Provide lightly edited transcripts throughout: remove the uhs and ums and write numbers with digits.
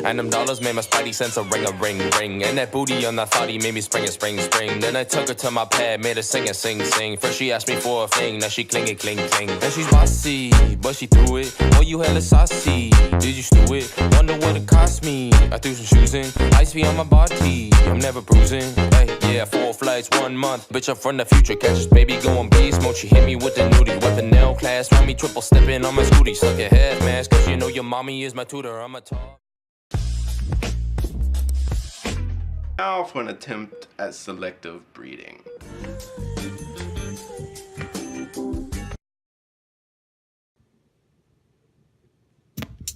And them dollars made my spidey sense a ring, and that booty on that thotty made me spring. Then I took her to my pad, made her sing. First she asked me for a thing, now she cling. Then she's bossy, but she threw it. Oh, you hella saucy, did you stew it? Wonder what it cost me. I threw some shoes in, ice be on my body, I'm never bruising. Hey, yeah, 4 flights, 1 month, bitch I'm from the future. Catch this baby going beast mode, she hit me with the nudie. With the nail class, rami triple stepping on my scooty. Suck your head mask, cause you know your mommy is my tutor, I'm a top. Now for an attempt at selective breeding.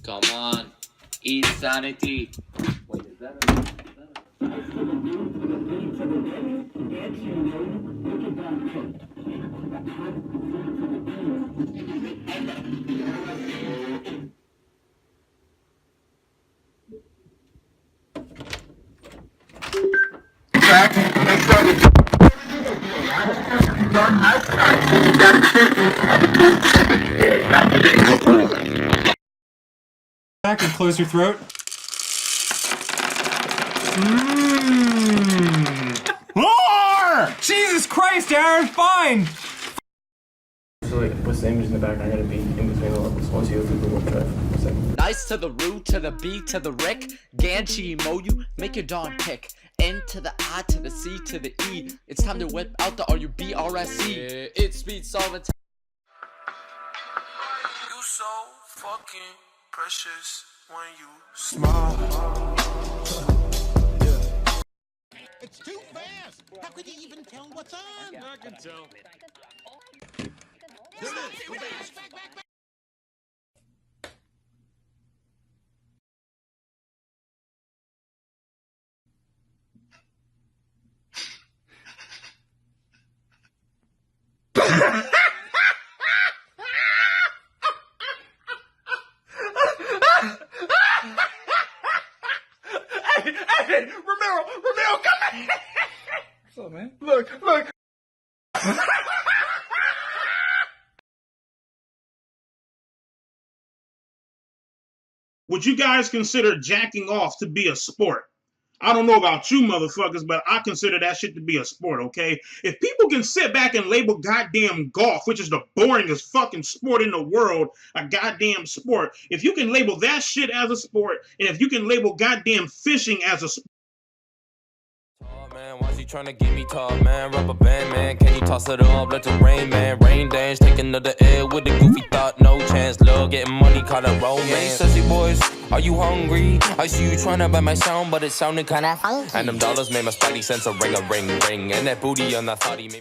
Come on, eat sanity. Wait, is that a... Back and close your throat. More! Jesus Christ, Aaron, fine! So like, what's the image in the background gonna be in between the levels once you go through the warp drive? Nice to the root, to the B, to the Rick. Ganchi Moyu, make your dawn pick. N to the I, to the C, to the E. It's time to whip out the RUBRSC. Yeah, it's speed solving time. You so fucking precious when you smile. It's too fast! How could you even tell what's on? I can tell. Back. Hey, Romero, come here! What's up, man? Look. Would you guys consider jacking off to be a sport? I don't know about you motherfuckers, but I consider that shit to be a sport, okay? If people can sit back and label goddamn golf, which is the boringest fucking sport in the world, a goddamn sport, if you can label that shit as a sport, and if you can label goddamn fishing as a sport, Man, why she tryna get me tall, man? Rubber band, man, can you toss it up? Let the rain, man, rain dance, taking to the air with the goofy thought, no chance, love, getting money, call it romance. Hey, sassy boys, are you hungry? I see you tryna buy my sound, but it sounded kinda funky. And them dollars made my spidey sense a ring, and that booty on that thotty made